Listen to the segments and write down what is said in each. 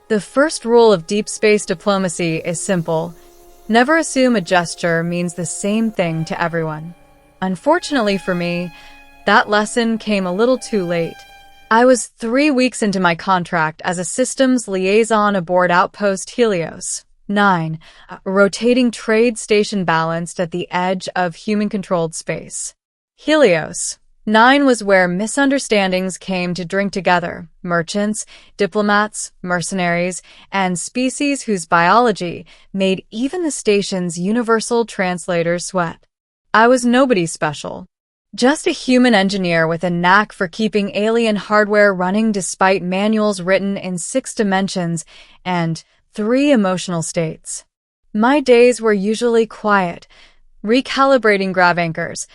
The first rule of deep space diplomacy is simple. Never assume a gesture means the same thing to everyone. Unfortunately for me, that lesson came a little too late. I was 3 weeks into my contract as a systems liaison aboard Outpost Helios 9, a rotating trade station balanced at the edge of human-controlled space. Helios 9 was where misunderstandings came to drink together. Merchants, diplomats, mercenaries, and species whose biology made even the station's universal translators sweat. I was nobody special. Just a human engineer with a knack for keeping alien hardware running despite manuals written in 6 dimensions and 3 emotional states. My days were usually quiet, recalibrating grav anchors,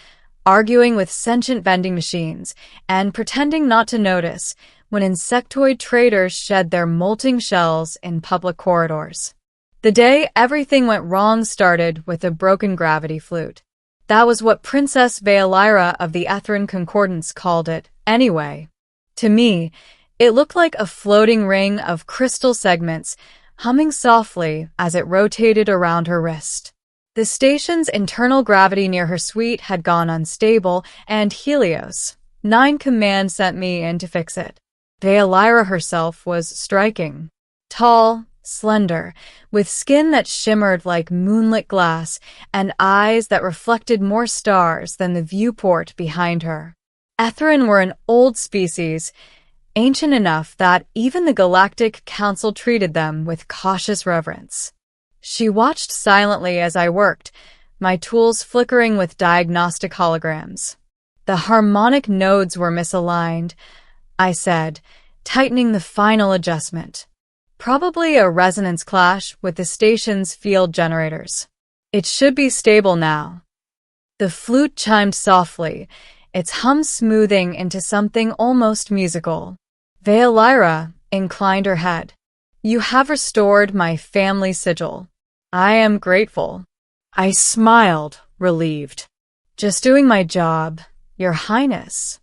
arguing with sentient vending machines, and pretending not to notice when insectoid traders shed their molting shells in public corridors. The day everything went wrong started with a broken gravity flute. That was what Princess Veolyra of the Ethrin Concordance called it, anyway. To me, it looked like a floating ring of crystal segments humming softly as it rotated around her wrist. The station's internal gravity near her suite had gone unstable, and Helios 9 Command sent me in to fix it. Veolyra herself was striking. Tall, slender, with skin that shimmered like moonlit glass and eyes that reflected more stars than the viewport behind her. Ethrin were an old species, ancient enough that even the Galactic Council treated them with cautious reverence. She watched silently as I worked, my tools flickering with diagnostic holograms. The harmonic nodes were misaligned, I said, tightening the final adjustment. Probably a resonance clash with the station's field generators. It should be stable now. The flute chimed softly, its hum smoothing into something almost musical. Veolyra inclined her head. You have restored my family sigil. I am grateful. I smiled, relieved. Just doing my job, Your Highness.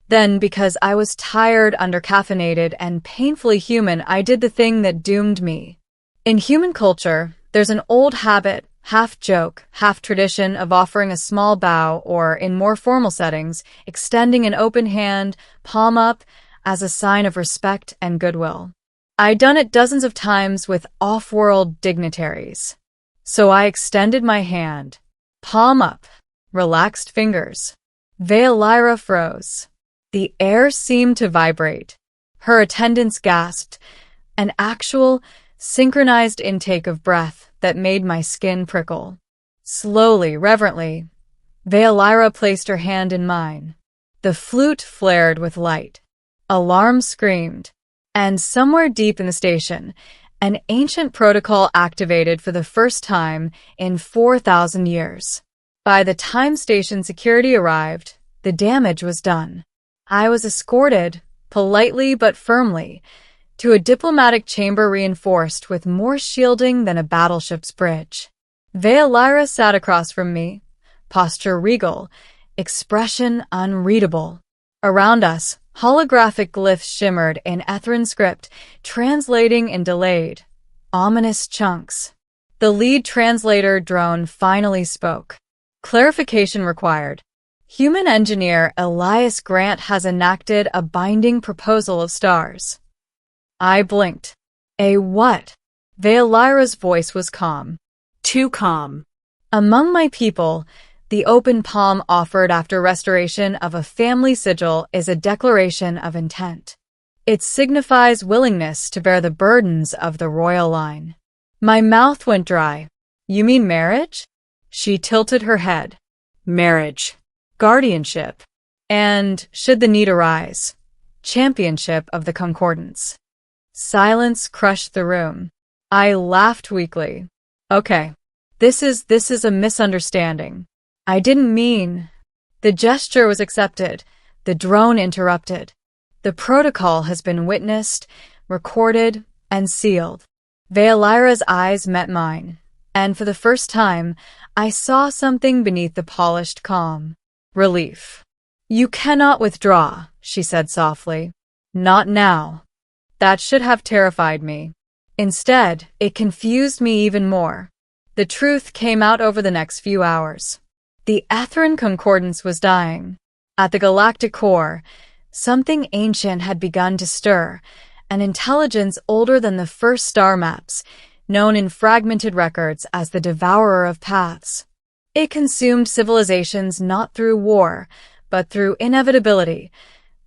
Then, because I was tired, undercaffeinated, and painfully human, I did the thing that doomed me. In human culture, there's an old habit, half joke, half tradition of offering a small bow or, in more formal settings, extending an open hand, palm up, as a sign of respect and goodwill. I'd done it dozens of times with off-world dignitaries. So I extended my hand. Palm up. Relaxed fingers. Veolyra froze. The air seemed to vibrate. Her attendants gasped. An actual, synchronized intake of breath that made my skin prickle. Slowly, reverently, Veolyra placed her hand in mine. The flute flared with light. Alarm screamed. And somewhere deep in the station, an ancient protocol activated for the first time in 4,000 years. By the time station security arrived, the damage was done. I was escorted, politely but firmly, to a diplomatic chamber reinforced with more shielding than a battleship's bridge. Veolyra sat across from me, posture regal, expression unreadable. Around us, holographic glyphs shimmered in Ethrin script, translating in delayed, ominous chunks. The lead translator drone finally spoke. Clarification required. Human engineer Elias Grant has enacted a binding proposal of stars. I blinked. A what? Veolyra's voice was calm. Too calm. Among my people, the open palm offered after restoration of a family sigil is a declaration of intent. It signifies willingness to bear the burdens of the royal line. My mouth went dry. You mean marriage? She tilted her head. Marriage. Guardianship. And, should the need arise, championship of the Concordance. Silence crushed the room. I laughed weakly. Okay. This is a misunderstanding. I didn't mean. The gesture was accepted. The drone interrupted. The protocol has been witnessed, recorded, and sealed. Veolyra's eyes met mine, and for the first time, I saw something beneath the polished calm. Relief. You cannot withdraw, she said softly. Not now. That should have terrified me. Instead, it confused me even more. The truth came out over the next few hours. The Etherin Concordance was dying. At the galactic core, something ancient had begun to stir, an intelligence older than the first star maps, known in fragmented records as the Devourer of Paths. It consumed civilizations not through war, but through inevitability,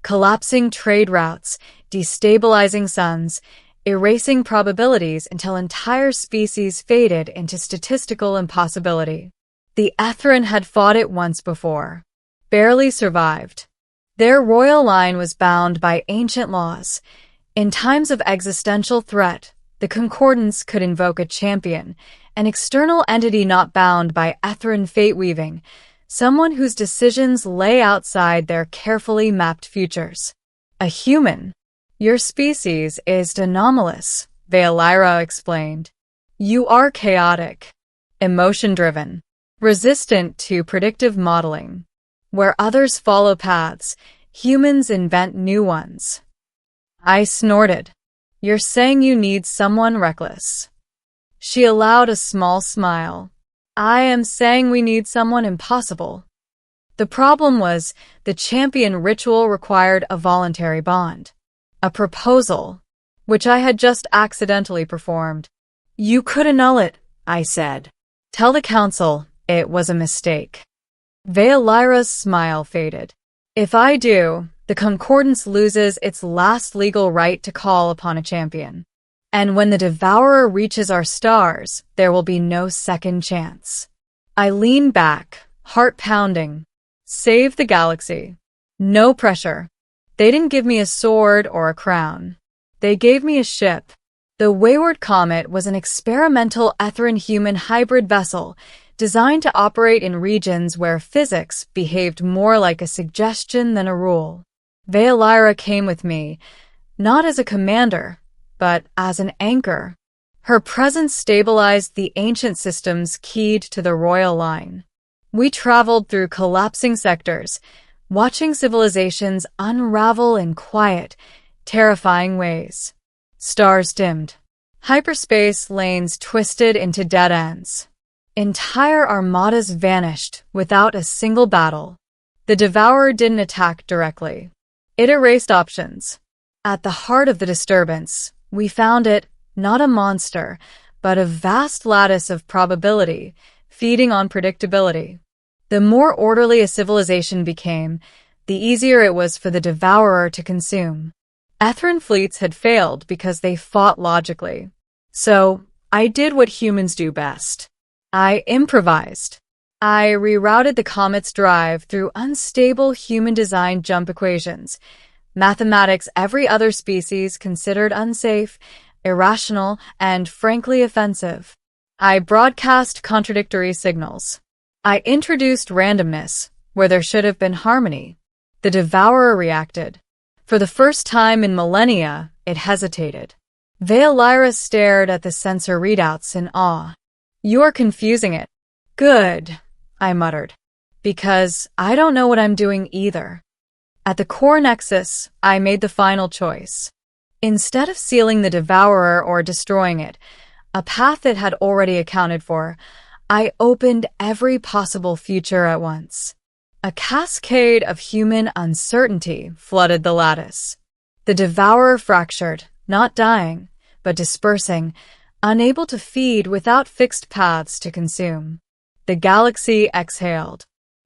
collapsing trade routes, destabilizing suns, erasing probabilities until entire species faded into statistical impossibility. The Etherin had fought it once before. Barely survived. Their royal line was bound by ancient laws. In times of existential threat, the Concordance could invoke a champion, an external entity not bound by Etherin fate-weaving, someone whose decisions lay outside their carefully mapped futures. A human. Your species is anomalous, Veolyra explained. You are chaotic, emotion-driven, resistant to predictive modeling. Where others follow paths, humans invent new ones. I snorted. You're saying you need someone reckless. She allowed a small smile. I am saying we need someone impossible. The problem was, the champion ritual required a voluntary bond. A proposal, which I had just accidentally performed. You could annul it, I said. Tell the council it was a mistake. Veolyra's smile faded. If I do, the Concordance loses its last legal right to call upon a champion. And when the Devourer reaches our stars, there will be no second chance. I leaned back, heart pounding. Save the galaxy. No pressure. They didn't give me a sword or a crown. They gave me a ship. The Wayward Comet was an experimental Etherin-human hybrid vessel designed to operate in regions where physics behaved more like a suggestion than a rule. Veolyra came with me, not as a commander, but as an anchor. Her presence stabilized the ancient systems keyed to the royal line. We traveled through collapsing sectors, watching civilizations unravel in quiet, terrifying ways. Stars dimmed. Hyperspace lanes twisted into dead ends. Entire armadas vanished without a single battle. The Devourer didn't attack directly. It erased options. At the heart of the disturbance, we found it, not a monster, but a vast lattice of probability, feeding on predictability. The more orderly a civilization became, the easier it was for the Devourer to consume. Etherin fleets had failed because they fought logically. So, I did what humans do best. I improvised. I rerouted the comet's drive through unstable human-designed jump equations, mathematics every other species considered unsafe, irrational, and frankly offensive. I broadcast contradictory signals. I introduced randomness where there should have been harmony. The Devourer reacted. For the first time in millennia, it hesitated. Veolyra stared at the sensor readouts in awe. You're confusing it. Good, I muttered. Because I don't know what I'm doing either. At the core nexus, I made the final choice. Instead of sealing the Devourer or destroying it, a path it had already accounted for, I opened every possible future at once. A cascade of human uncertainty flooded the lattice. The Devourer fractured, not dying, but dispersing, unable to feed without fixed paths to consume. The galaxy exhaled.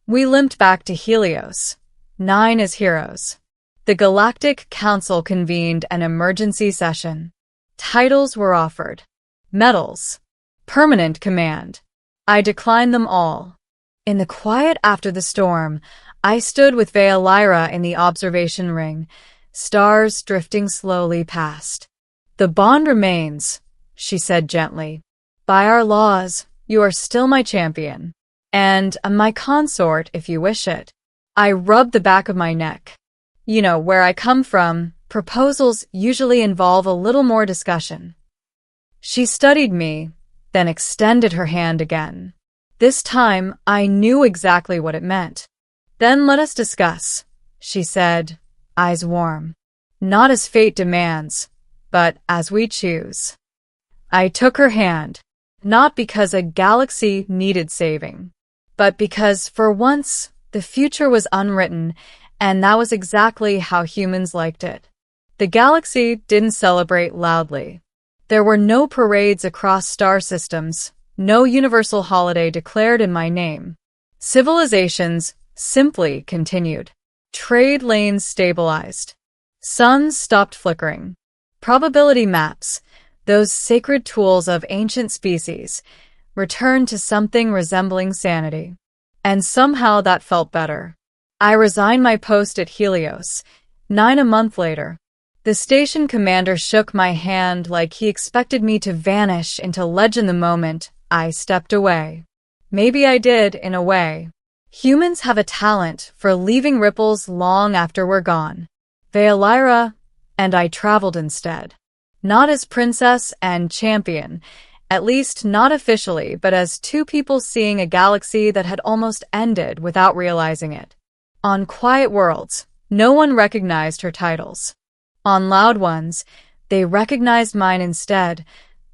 We limped back to Helios, 9 as heroes. The Galactic Council convened an emergency session. Titles were offered. Medals. Permanent command. I declined them all. In the quiet after the storm, I stood with Veolyra in the observation ring, stars drifting slowly past. The bond remains, she said gently. By our laws, you are still my champion. And my consort if you wish it. I rubbed the back of my neck. You know, where I come from, proposals usually involve a little more discussion. She studied me, then extended her hand again. This time, I knew exactly what it meant. Then let us discuss, she said, eyes warm. Not as fate demands, but as we choose. I took her hand, not because a galaxy needed saving, but because, for once, the future was unwritten, and that was exactly how humans liked it. The galaxy didn't celebrate loudly. There were no parades across star systems, no universal holiday declared in my name. Civilizations simply continued. Trade lanes stabilized. Suns stopped flickering. Probability maps, those sacred tools of ancient species, returned to something resembling sanity. And somehow that felt better. I resigned my post at Helios, 9 a month later. The station commander shook my hand like he expected me to vanish into legend the moment I stepped away. Maybe I did, in a way. Humans have a talent for leaving ripples long after we're gone. Veolyra and I traveled instead. Not as princess and champion, at least not officially, but as two people seeing a galaxy that had almost ended without realizing it. On quiet worlds, no one recognized her titles. On loud ones, they recognized mine instead,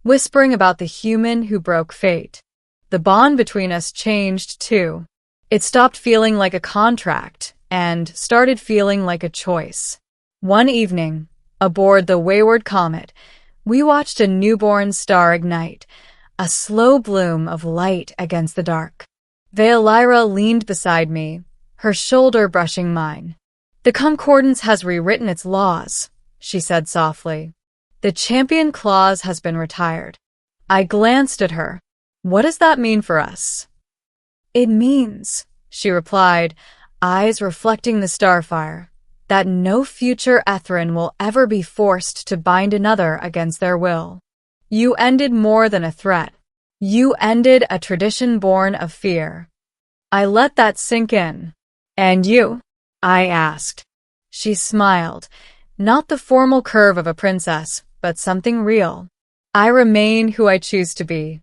whispering about the human who broke fate. The bond between us changed, too. It stopped feeling like a contract and started feeling like a choice. One evening, aboard the wayward comet, we watched a newborn star ignite, a slow bloom of light against the dark. Veolyra leaned beside me, her shoulder brushing mine. "The Concordance has rewritten its laws," she said softly. "The champion clause has been retired." I glanced at her. "What does that mean for us?" "It means," she replied, eyes reflecting the starfire, "that no future Etherin will ever be forced to bind another against their will. You ended more than a threat. You ended a tradition born of fear." I let that sink in. "And you?" I asked. She smiled, not the formal curve of a princess, but something real. "I remain who I choose to be."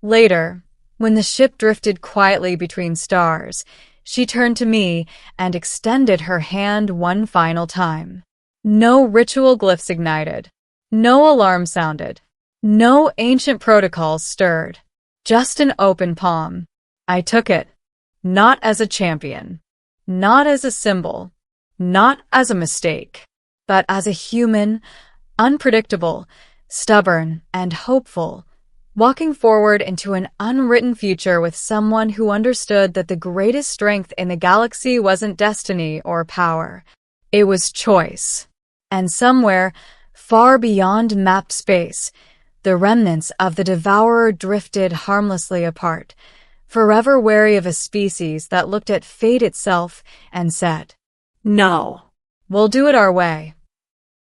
Later, when the ship drifted quietly between stars, she turned to me and extended her hand one final time. No ritual glyphs ignited. No alarm sounded. No ancient protocols stirred. Just an open palm. I took it. Not as a champion. Not as a symbol. Not as a mistake. But as a human, unpredictable, stubborn, and hopeful, walking forward into an unwritten future with someone who understood that the greatest strength in the galaxy wasn't destiny or power. It was choice. And somewhere, far beyond map space, the remnants of the Devourer drifted harmlessly apart, forever wary of a species that looked at fate itself and said, "No, we'll do it our way."